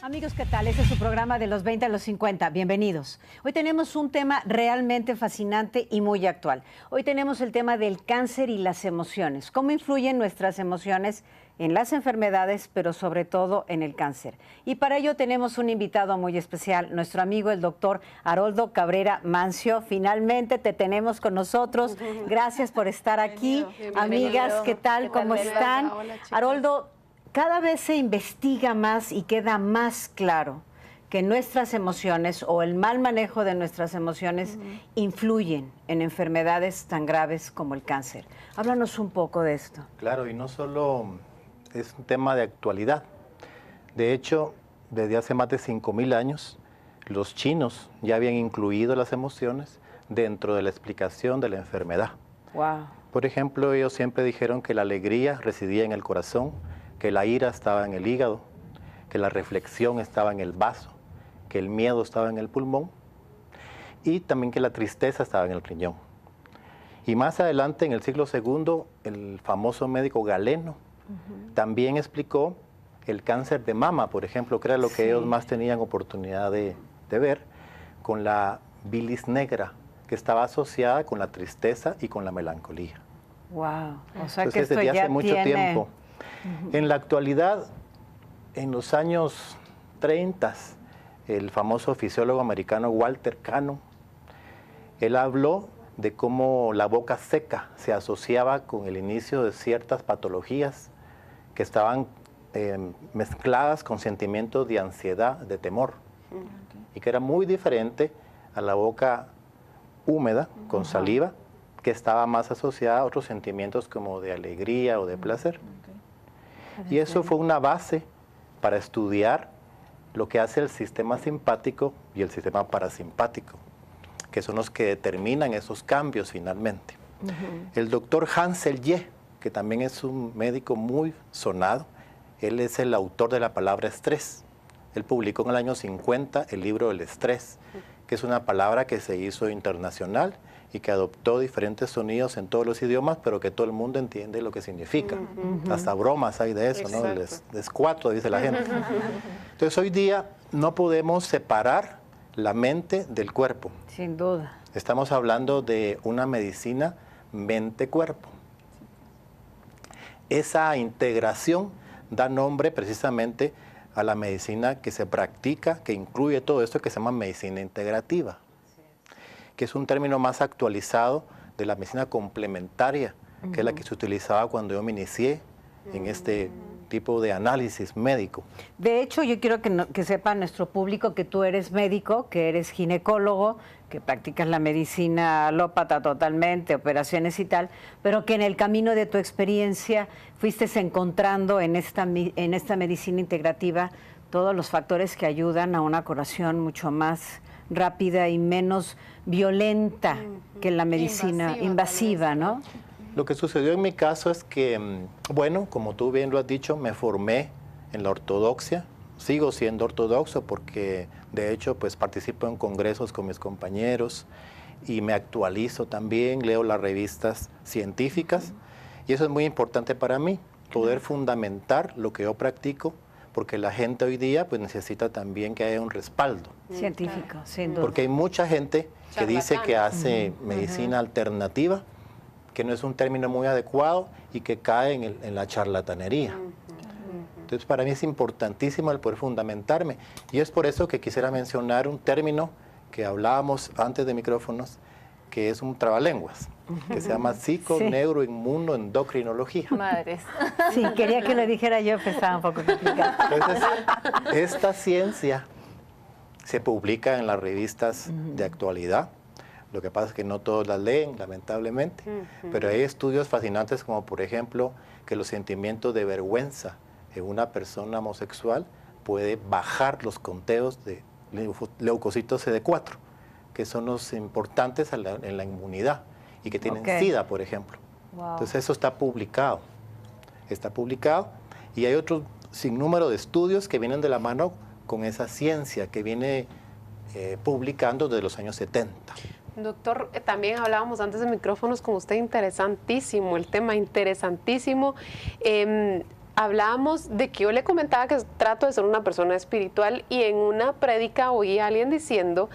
Amigos, ¿qué tal? Este es su programa de los 20 a los 50. Bienvenidos. Hoy tenemos un tema realmente fascinante y muy actual. Hoy tenemos el tema del cáncer y las emociones. ¿Cómo influyen nuestras emociones en las enfermedades, pero sobre todo en el cáncer? Y para ello tenemos un invitado muy especial, nuestro amigo el doctor Haroldo Cabrera Mancio. Finalmente te tenemos con nosotros. Gracias por estar aquí. Bienvenido. Amigas, ¿qué tal? ¿Cómo están? Hola, chicos. Haroldo, cada vez se investiga más y queda más claro que nuestras emociones o el mal manejo de nuestras emociones influyen en enfermedades tan graves como el cáncer. Háblanos un poco de esto. Claro, y no solo es un tema de actualidad. De hecho, desde hace más de 5.000 años, los chinos ya habían incluido las emociones dentro de la explicación de la enfermedad. Wow. Por ejemplo, ellos siempre dijeron que la alegría residía en el corazón, que la ira estaba en el hígado, que la reflexión estaba en el vaso, que el miedo estaba en el pulmón y también que la tristeza estaba en el riñón. Y más adelante, en el siglo II, el famoso médico Galeno también explicó el cáncer de mama, por ejemplo, que era lo que ellos más tenían oportunidad de ver, con la bilis negra, que estaba asociada con la tristeza y con la melancolía. Wow. O sea, Entonces, que esto desde ya hace mucho tiene... tiempo. En la actualidad, en los años 30, el famoso fisiólogo americano Walter Cannon, él habló de cómo la boca seca se asociaba con el inicio de ciertas patologías que estaban mezcladas con sentimientos de ansiedad, de temor, y que era muy diferente a la boca húmeda, con saliva, que estaba más asociada a otros sentimientos como de alegría o de placer. Y eso fue una base para estudiar lo que hace el sistema simpático y el sistema parasimpático, que son los que determinan esos cambios finalmente. El doctor Hansel Ye, que también es un médico muy sonado, él es el autor de la palabra estrés. Él publicó en el año 50 el libro del estrés, que es una palabra que se hizo internacional y que adoptó diferentes sonidos en todos los idiomas, pero que todo el mundo entiende lo que significa. Hasta bromas hay de eso, ¿no? El descuatro, dice la gente. Entonces, hoy día no podemos separar la mente del cuerpo. Sin duda. Estamos hablando de una medicina mente-cuerpo. Esa integración da nombre precisamente a la medicina que se practica, que incluye todo esto que se llama medicina integrativa, que es un término más actualizado de la medicina complementaria, que es la que se utilizaba cuando yo me inicié en este tipo de análisis médico. De hecho, yo quiero que sepa nuestro público que tú eres médico, que eres ginecólogo, que practicas la medicina alópata totalmente, operaciones y tal, pero que en el camino de tu experiencia fuiste encontrando en esta medicina integrativa todos los factores que ayudan a una curación mucho más rápida y menos violenta que la medicina invasiva, ¿no? Lo que sucedió en mi caso es que, bueno, como tú bien lo has dicho, me formé en la ortodoxia, sigo siendo ortodoxo porque de hecho pues participo en congresos con mis compañeros y me actualizo también, leo las revistas científicas y eso es muy importante para mí, poder fundamentar lo que yo practico, porque la gente hoy día pues necesita también que haya un respaldo. Científico, sin duda. Porque hay mucha gente que dice que hace medicina alternativa, que no es un término muy adecuado y que cae en la charlatanería. Entonces para mí es importantísimo el poder fundamentarme y es por eso que quisiera mencionar un término que hablábamos antes de micrófonos, que es un trabalenguas, que se llama psico-neuro-inmuno-endocrinología. Madres. Sí, quería que lo dijera yo, pero estaba un poco complicado. Entonces, esta ciencia se publica en las revistas de actualidad. Lo que pasa es que no todos las leen, lamentablemente, pero hay estudios fascinantes como, por ejemplo, que los sentimientos de vergüenza en una persona homosexual puede bajar los conteos de leucocitos CD4, que son los importantes en la inmunidad y que tienen SIDA, por ejemplo. Wow. Entonces eso está publicado y hay otro sinnúmero de estudios que vienen de la mano con esa ciencia que viene publicando desde los años 70. Doctor, también hablábamos antes de micrófonos con usted, interesantísimo, el tema interesantísimo. hablábamos de que yo le comentaba que trato de ser una persona espiritual y en una prédica oí a alguien diciendo,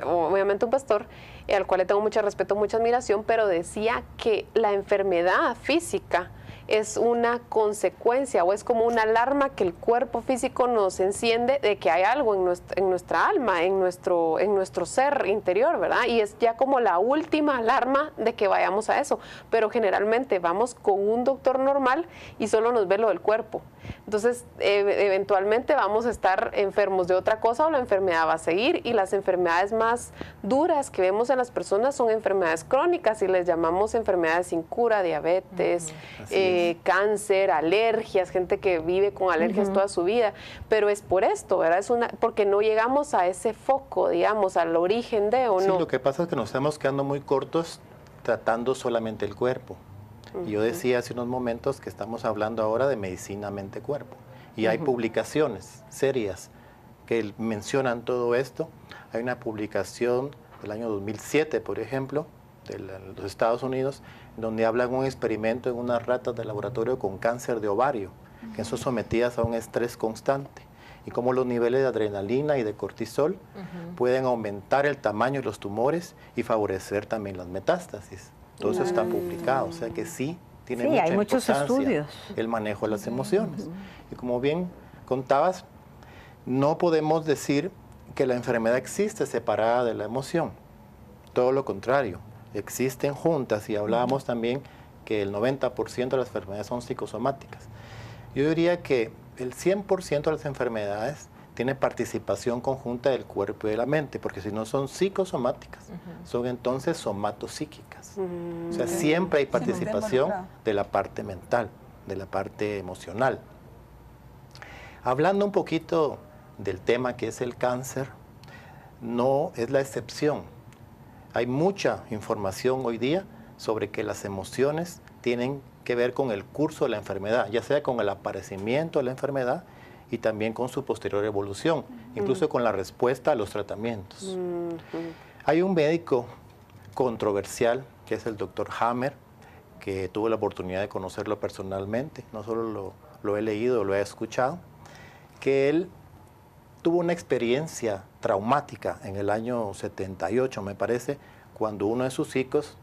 obviamente un pastor, al cual le tengo mucho respeto, mucha admiración, pero decía que la enfermedad física es una consecuencia o es como una alarma que el cuerpo físico nos enciende de que hay algo en nuestra alma, en nuestro ser interior, ¿verdad? Y es ya como la última alarma de que vayamos a eso. Pero generalmente vamos con un doctor normal y solo nos ve lo del cuerpo. Entonces, eventualmente vamos a estar enfermos de otra cosa o la enfermedad va a seguir. Y las enfermedades más duras que vemos en las personas son enfermedades crónicas y les llamamos enfermedades sin cura, diabetes, cáncer, alergias, gente que vive con alergias toda su vida, pero es por esto, ¿verdad? Porque no llegamos a ese foco, digamos, al origen de o no. Sí, lo que pasa es que nos estamos quedando muy cortos tratando solamente el cuerpo. Y yo decía hace unos momentos que estamos hablando ahora de medicina mente-cuerpo. Y hay publicaciones serias que mencionan todo esto. Hay una publicación del año 2007, por ejemplo, de los Estados Unidos, donde hablan de un experimento en unas ratas de laboratorio con cáncer de ovario, que son sometidas a un estrés constante, y cómo los niveles de adrenalina y de cortisol pueden aumentar el tamaño de los tumores y favorecer también las metástasis. Todo eso está publicado, o sea que sí tiene mucha hay muchos estudios. El manejo de las emociones. Y como bien contabas, no podemos decir que la enfermedad existe separada de la emoción, todo lo contrario. Existen juntas y hablábamos también que el 90% de las enfermedades son psicosomáticas. Yo diría que el 100% de las enfermedades tiene participación conjunta del cuerpo y de la mente, porque si no son psicosomáticas, son entonces somatopsíquicas. O sea, siempre hay participación de la parte mental, de la parte emocional. Hablando un poquito del tema que es el cáncer, no es la excepción. Hay mucha información hoy día sobre que las emociones tienen que ver con el curso de la enfermedad, ya sea con el aparecimiento de la enfermedad y también con su posterior evolución, incluso con la respuesta a los tratamientos. Hay un médico controversial que es el doctor Hammer, que tuve la oportunidad de conocerlo personalmente, no solo lo he leído, lo he escuchado, que él tuvo una experiencia traumática en el año 78, me parece, cuando uno de sus hijos,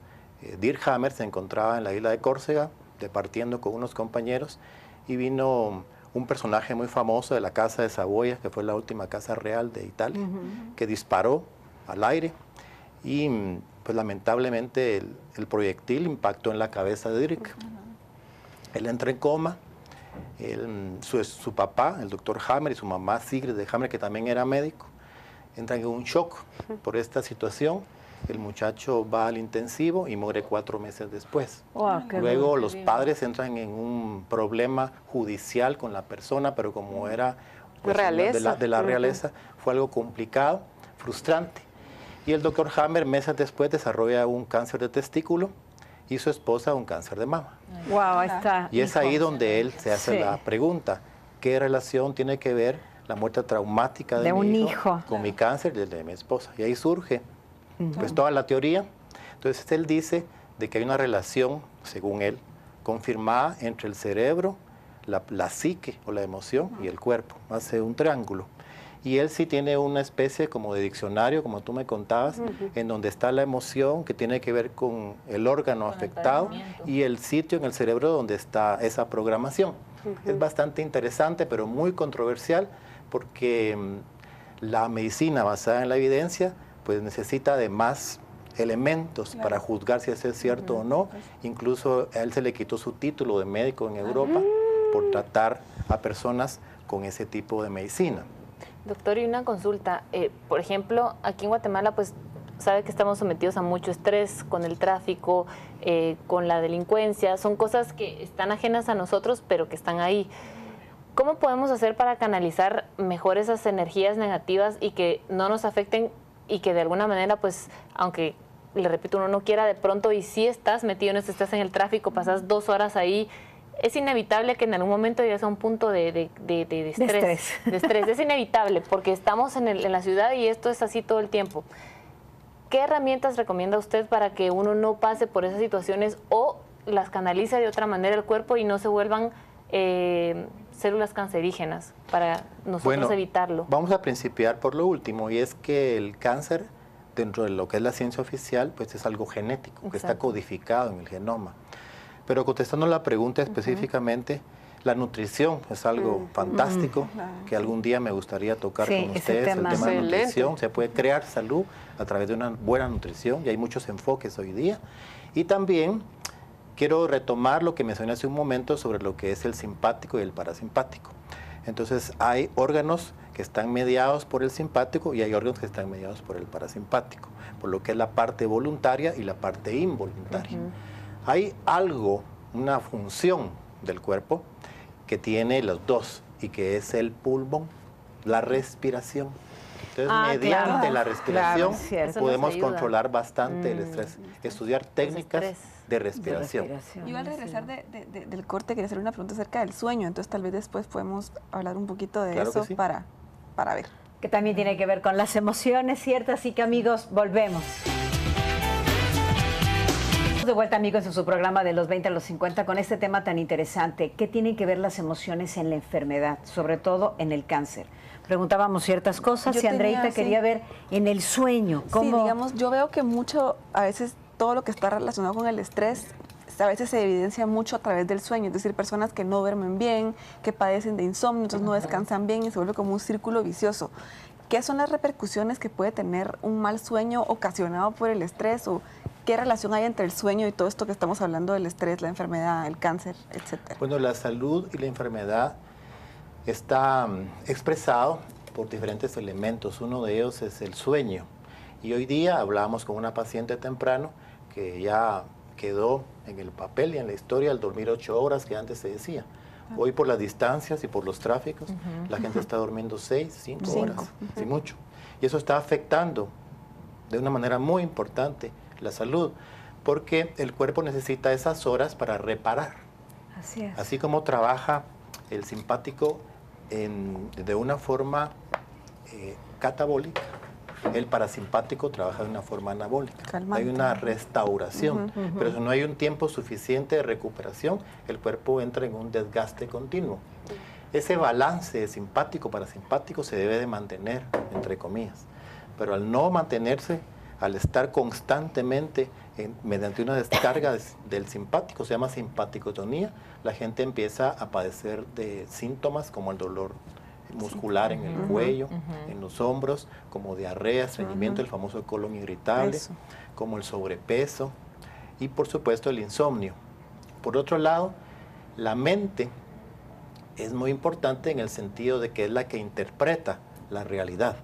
Dirk Hammer, se encontraba en la isla de Córcega, departiendo con unos compañeros, y vino un personaje muy famoso de la Casa de Saboya, que fue la última casa real de Italia, que disparó al aire, y pues lamentablemente el proyectil impactó en la cabeza de Dirk. Él entra en coma. Su papá, el doctor Hammer, y su mamá Sigrid de Hammer, que también era médico, entran en un shock por esta situación. El muchacho va al intensivo y muere 4 meses después. Luego los padres entran en un problema judicial con la persona, pero como era pues, de la realeza, fue algo complicado, frustrante. Y el doctor Hammer meses después desarrolla un cáncer de testículo y su esposa un cáncer de mama. Ahí está. Y es ahí donde él se hace la pregunta, ¿qué relación tiene que ver la muerte traumática de mi hijo con mi cáncer y el de mi esposa? Y ahí surge pues toda la teoría. Entonces él dice de que hay una relación, según él, confirmada entre el cerebro, la psique o la emoción y el cuerpo. Hace un triángulo. Y él sí tiene una especie como de diccionario, como tú me contabas, en donde está la emoción que tiene que ver con el órgano afectado y el sitio en el cerebro donde está esa programación. Es bastante interesante, pero muy controversial, porque la medicina basada en la evidencia pues necesita de más elementos para juzgar si eso es cierto o no. Incluso a él se le quitó su título de médico en Europa por tratar a personas con ese tipo de medicina. Doctor, y una consulta. Por ejemplo, aquí en Guatemala, pues, sabe que estamos sometidos a mucho estrés con el tráfico, con la delincuencia. Son cosas que están ajenas a nosotros, pero que están ahí. ¿Cómo podemos hacer para canalizar mejor esas energías negativas y que no nos afecten y que de alguna manera, pues, aunque, le repito, uno no quiera de pronto y si estás metido en esto, estás en el tráfico, pasas 2 horas ahí, es inevitable que en algún momento llegues a un punto de estrés. De estrés. Es inevitable porque estamos en la ciudad y esto es así todo el tiempo. ¿Qué herramientas recomienda usted para que uno no pase por esas situaciones o las canalice de otra manera el cuerpo y no se vuelvan células cancerígenas para nosotros evitarlo? Vamos a principiar por lo último, y es que el cáncer, dentro de lo que es la ciencia oficial, pues es algo genético, que está codificado en el genoma. Pero contestando la pregunta específicamente, la nutrición es algo fantástico, que algún día me gustaría tocar con ustedes, el tema de nutrición. Se puede crear salud a través de una buena nutrición, y hay muchos enfoques hoy día. Y también quiero retomar lo que mencioné hace un momento sobre lo que es el simpático y el parasimpático. Entonces, hay órganos que están mediados por el simpático y hay órganos que están mediados por el parasimpático, por lo que es la parte voluntaria y la parte involuntaria. Hay algo, una función del cuerpo que tiene los dos, y que es el pulmón, la respiración. Entonces, mediante la respiración podemos controlar bastante el estrés, estudiar técnicas de respiración. Yo al regresar del corte quería hacer una pregunta acerca del sueño, entonces tal vez después podemos hablar un poquito de eso para ver. Que también tiene que ver con las emociones, ¿cierto? Así que amigos, volvemos. De vuelta, amigos, en su programa de los 20 a los 50 con este tema tan interesante. ¿Qué tienen que ver las emociones en la enfermedad, sobre todo en el cáncer? Preguntábamos ciertas cosas y Andreita quería ver en el sueño. ¿Cómo? Sí, digamos, yo veo que a veces todo lo que está relacionado con el estrés a veces se evidencia mucho a través del sueño, es decir, personas que no duermen bien, que padecen de insomnio, entonces no descansan bien y se vuelve como un círculo vicioso. ¿Qué son las repercusiones que puede tener un mal sueño ocasionado por el estrés, o qué relación hay entre el sueño y todo esto que estamos hablando del estrés, la enfermedad, el cáncer, etcétera? Bueno, la salud y la enfermedad está expresado por diferentes elementos. Uno de ellos es el sueño. Y hoy día hablábamos con una paciente temprano que ya quedó en el papel y en la historia el dormir 8 horas que antes se decía. Hoy por las distancias y por los tráficos, la gente está durmiendo 6, 5 horas, sin mucho. Y eso está afectando de una manera muy importante la salud, porque el cuerpo necesita esas horas para reparar. Así es. Así como trabaja el simpático de una forma catabólica, el parasimpático trabaja de una forma anabólica. Calmante. Hay una restauración, pero si no hay un tiempo suficiente de recuperación, el cuerpo entra en un desgaste continuo. Ese balance simpático-parasimpático se debe de mantener, entre comillas, pero al no mantenerse, al estar constantemente mediante una descarga del simpático, se llama simpaticotonía, la gente empieza a padecer de síntomas como el dolor muscular en el cuello, en los hombros, como diarrea, estreñimiento, el famoso colon irritable, como el sobrepeso y por supuesto el insomnio. Por otro lado, la mente es muy importante en el sentido de que es la que interpreta la realidad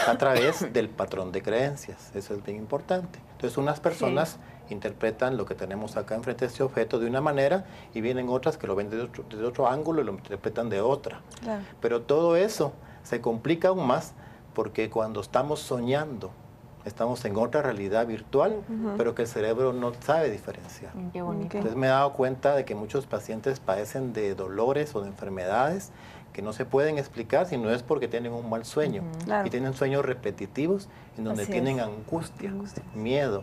a través del patrón de creencias. Eso es bien importante. Entonces, unas personas interpretan lo que tenemos acá enfrente de este objeto de una manera y vienen otras que lo ven desde otro ángulo y lo interpretan de otra. Claro. Pero todo eso se complica aún más porque cuando estamos soñando, estamos en otra realidad virtual, pero que el cerebro no sabe diferenciar. Qué bonito. Entonces me he dado cuenta de que muchos pacientes padecen de dolores o de enfermedades que no se pueden explicar si no es porque tienen un mal sueño. Claro. Y tienen sueños repetitivos en donde tienen angustia, miedo,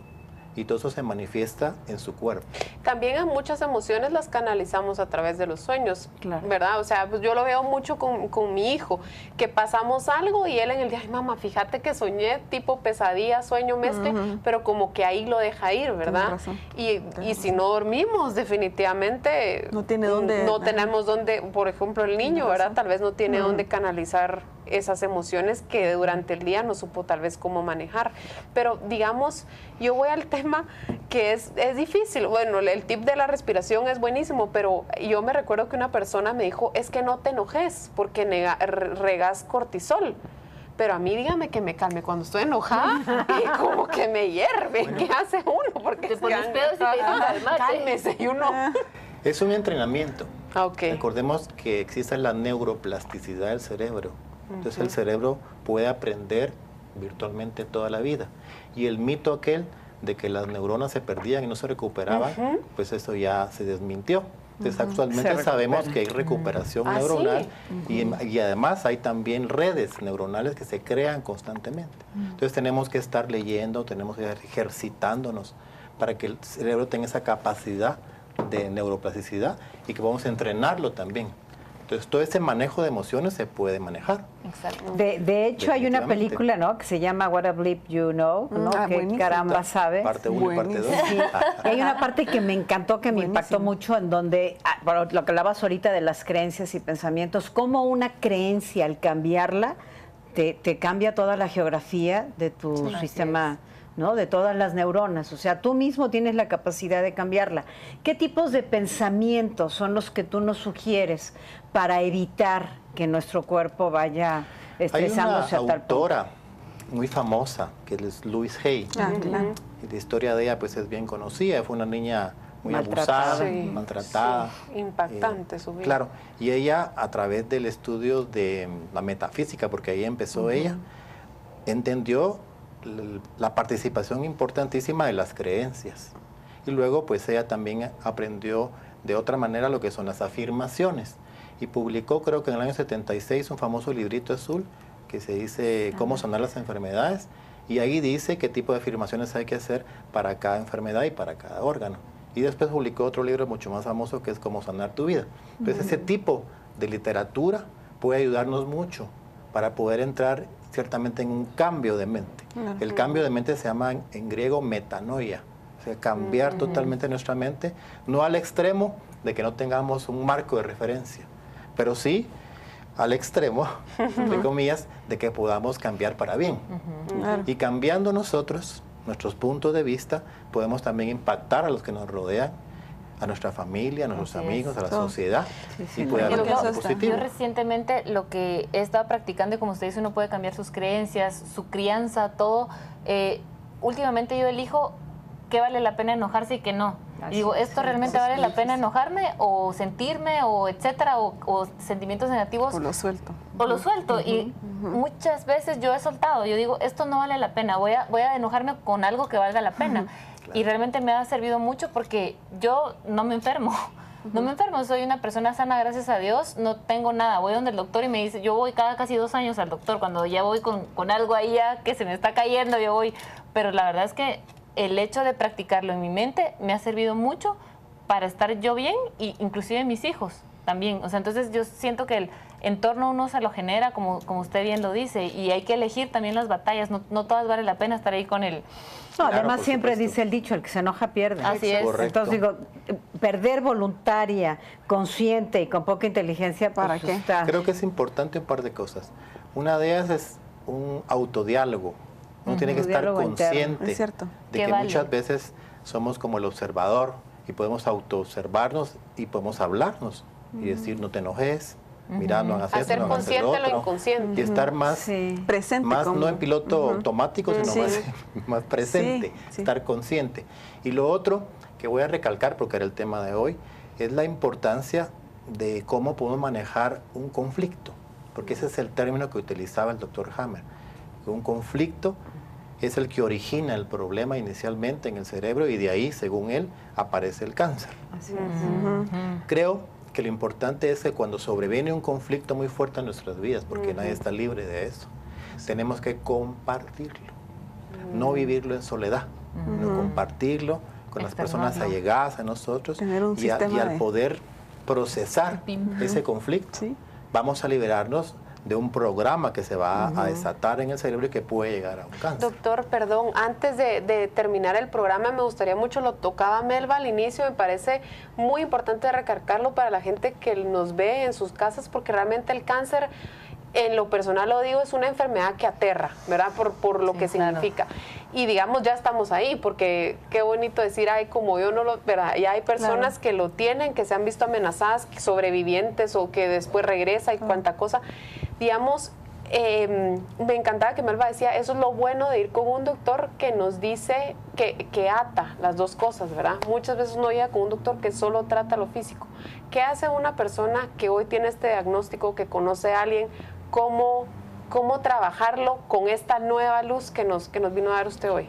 y todo eso se manifiesta en su cuerpo. También a muchas emociones las canalizamos a través de los sueños, ¿verdad? O sea, pues yo lo veo mucho con mi hijo, que pasamos algo y él en el día, ay mamá, fíjate que soñé tipo pesadilla, sueño mezcla, pero como que ahí lo deja ir, ¿verdad? Y si no dormimos, definitivamente no tenemos dónde, por ejemplo, el niño, ¿verdad? Tal vez no tiene dónde canalizar esas emociones que durante el día no supo tal vez cómo manejar. Pero digamos, yo voy al tema que es difícil. Bueno, el tip de la respiración es buenísimo, pero yo me recuerdo que una persona me dijo, es que no te enojes porque regas cortisol. Pero a mí dígame que me calme cuando estoy enojada y como que me hierve. Bueno, ¿qué hace uno? Porque te pones pedo y te dicen calmate. Cálmese y uno... Es un entrenamiento. Recordemos que existe la neuroplasticidad del cerebro. Entonces el cerebro puede aprender virtualmente toda la vida. Y el mito aquel de que las neuronas se perdían y no se recuperaban, pues eso ya se desmintió. Entonces actualmente sabemos que hay recuperación neuronal y además hay también redes neuronales que se crean constantemente. Entonces tenemos que estar leyendo, tenemos que estar ejercitándonos para que el cerebro tenga esa capacidad de neuroplasticidad y que podemos entrenarlo también. Entonces, todo ese manejo de emociones se puede manejar. Exacto. De hecho, hay una Definitivamente. película, ¿no?, que se llama What a Bleep You Know, ¿no? Que buenísimo. caramba sabe. Parte 1 y parte 2. Sí. Y hay una parte que me encantó, que me impactó mucho, en donde, bueno, lo que hablabas ahorita de las creencias y pensamientos, cómo una creencia, al cambiarla, te cambia toda la geografía de tu sistema, ¿no?, de todas las neuronas. O sea, tú mismo tienes la capacidad de cambiarla. ¿Qué tipos de pensamientos son los que tú nos sugieres para evitar que nuestro cuerpo vaya estresándose Hay a una tal punto? autora muy famosa, que es Louise Hay. Claro. Y la historia de ella pues es bien conocida. Fue una niña muy Maltratada. abusada, Sí, maltratada. sí, impactante su vida. Claro, y ella, a través del estudio de la metafísica, porque ahí empezó ella, entendió la participación importantísima de las creencias. Y luego pues ella también aprendió de otra manera lo que son las afirmaciones. Y publicó, creo que en el año 76, un famoso librito azul que se dice Cómo sanar las enfermedades. Y ahí dice qué tipo de afirmaciones hay que hacer para cada enfermedad y para cada órgano. Y después publicó otro libro mucho más famoso que es Cómo sanar tu vida. Entonces ese tipo de literatura puede ayudarnos mucho para poder entrar ciertamente en un cambio de mente. El cambio de mente se llama en griego metanoia. O sea, cambiar totalmente nuestra mente, no al extremo de que no tengamos un marco de referencia, pero sí al extremo, entre comillas, de que podamos cambiar para bien. Claro. Y cambiando nosotros, nuestros puntos de vista, podemos también impactar a los que nos rodean, a nuestra familia, a nuestros Así amigos, es. a la Todo. sociedad, sí, y puede no, haber porque un eso cambio está. positivo. Yo recientemente lo que he estado practicando, y como usted dice, uno puede cambiar sus creencias, su crianza, todo. Últimamente yo elijo qué vale la pena enojarse y qué no. Así Digo, es, ¿esto sí, realmente eso es vale muy la pena difícil. enojarme o sentirme o etcétera o sentimientos negativos? O lo suelto. O lo suelto. Y muchas veces yo he soltado. Yo digo, esto no vale la pena. Voy a enojarme con algo que valga la pena. Y realmente me ha servido mucho porque yo no me enfermo. No me enfermo, soy una persona sana, gracias a Dios, no tengo nada. Voy donde el doctor y me dice, yo voy cada casi 2 años al doctor, cuando ya voy con algo ahí ya que se me está cayendo, yo voy. Pero la verdad es que el hecho de practicarlo en mi mente me ha servido mucho para estar yo bien, e inclusive mis hijos también. O sea, entonces yo siento que el entorno uno se lo genera, como usted bien lo dice, y hay que elegir también las batallas. No todas vale la pena estar ahí con el... No, Claro, además por siempre supuesto. dice el dicho, el que se enoja pierde. Así es. Correcto. Entonces digo, perder voluntaria, consciente y con poca inteligencia, pues ¿Para qué? está... Creo que es importante un par de cosas. Una de ellas es un autodiálogo. Uno tiene que estar Diálogo interno. consciente Es cierto. de Que que vale. muchas veces somos como el observador y podemos autoobservarnos y podemos hablarnos y decir no te enojes, mira, no hagas esto, Hacer no hagas el consciente lo otro. inconsciente. Y estar más, Sí. Presente. más como- no en piloto automático, sino Sí. más presente, Sí. estar consciente. Y lo otro que voy a recalcar, porque era el tema de hoy, es la importancia de cómo podemos manejar un conflicto, porque ese es el término que utilizaba el doctor Hammer. Un conflicto es el que origina el problema inicialmente en el cerebro y de ahí, según él, aparece el cáncer. Así es. Creo que lo importante es que cuando sobreviene un conflicto muy fuerte en nuestras vidas, porque nadie está libre de eso, tenemos que compartirlo, no vivirlo en soledad, sino compartirlo con las personas Externarlo. allegadas a nosotros Tener un y sistema al de- poder procesar ese conflicto, Sí. vamos a liberarnos de un programa que se va a desatar en el cerebro y que puede llegar a un cáncer. Doctor, perdón, antes de terminar el programa me gustaría mucho, lo tocaba Melba al inicio, me parece muy importante recalcarlo para la gente que nos ve en sus casas, porque realmente el cáncer, en lo personal lo digo, es una enfermedad que aterra, ¿verdad? Por lo Sí, que claro. significa. Y digamos, ya estamos ahí, porque qué bonito decir, ay, como yo no lo, ¿verdad? Y hay personas que lo tienen, que se han visto amenazadas, sobrevivientes o que después regresa y cuánta cosa. Digamos, me encantaba que Melba decía, eso es lo bueno de ir con un doctor que nos dice que ata las dos cosas, ¿verdad? Muchas veces uno llega con un doctor que solo trata lo físico. ¿Qué hace una persona que hoy tiene este diagnóstico, que conoce a alguien? ¿Cómo trabajarlo con esta nueva luz que nos vino a dar usted hoy?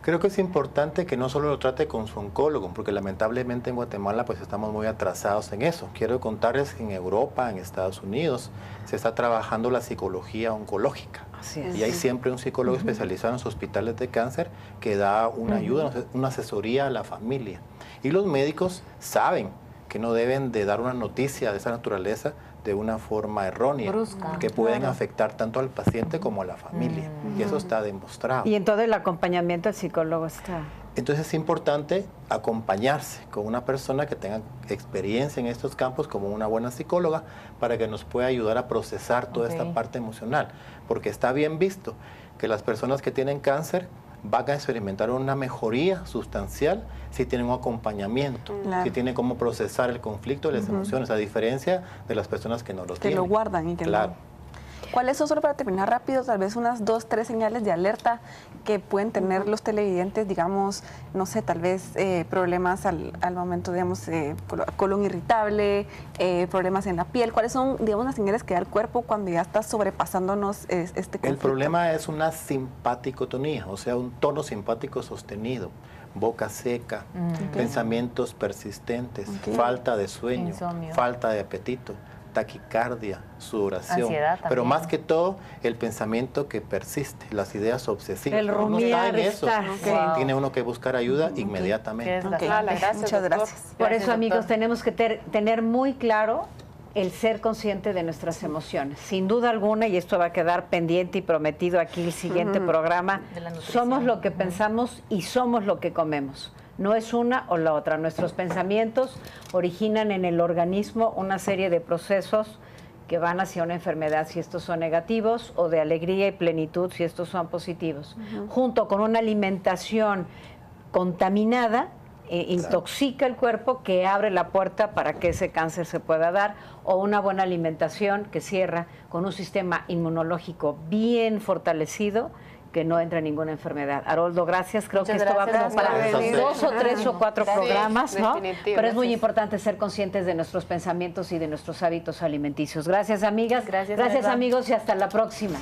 Creo que es importante que no solo lo trate con su oncólogo, porque lamentablemente en Guatemala pues estamos muy atrasados en eso. Quiero contarles que en Europa, en Estados Unidos, se está trabajando la psicología oncológica. Así es. Y hay siempre un psicólogo especializado en los hospitales de cáncer que da una ayuda, una asesoría a la familia. Y los médicos saben que no deben de dar una noticia de esa naturaleza de una forma errónea, Brusca. que pueden afectar tanto al paciente como a la familia. Y eso está demostrado. Y en todo el acompañamiento el psicólogo está. Entonces es importante acompañarse con una persona que tenga experiencia en estos campos como una buena psicóloga para que nos pueda ayudar a procesar toda esta parte emocional. Porque está bien visto que las personas que tienen cáncer van a experimentar una mejoría sustancial si tienen un acompañamiento, si tienen cómo procesar el conflicto y las emociones, a diferencia de las personas que no lo tienen. Que lo guardan y que no. ¿Cuáles son, solo para terminar rápido, tal vez unas 2, 3 señales de alerta que pueden tener los televidentes, digamos, no sé, tal vez problemas al momento, digamos, colon irritable, problemas en la piel? ¿Cuáles son, digamos, las señales que da el cuerpo cuando ya está sobrepasándonos este conflicto? El problema es una simpaticotonía, o sea, un tono simpático sostenido, boca seca, pensamientos persistentes, falta de sueño, insomnio, falta de apetito, taquicardia, sudoración, ansiedad pero también. más que todo el pensamiento que persiste, las ideas obsesivas. El Uno está en rumiar eso, está. tiene uno que buscar ayuda inmediatamente. Gracias, Muchas doctor. gracias. Por eso, Gracias, amigos, doctor. tenemos que tener muy claro el ser consciente de nuestras emociones. Sin duda alguna, y esto va a quedar pendiente y prometido aquí el siguiente programa, De la nutrición. somos lo que pensamos y somos lo que comemos. No es una o la otra. Nuestros pensamientos originan en el organismo una serie de procesos que van hacia una enfermedad si estos son negativos, o de alegría y plenitud si estos son positivos. Junto con una alimentación contaminada, intoxica el cuerpo, que abre la puerta para que ese cáncer se pueda dar, o una buena alimentación que cierra con un sistema inmunológico bien fortalecido, que no entra ninguna enfermedad. Haroldo, gracias. Creo Muchas que esto va gracias, como para gracias. 2 o 3 o 4 Gracias. programas, ¿no? Definitivo, Pero es muy gracias. importante ser conscientes de nuestros pensamientos y de nuestros hábitos alimenticios. Gracias, amigas. Gracias, Elba. Amigos, y hasta la próxima.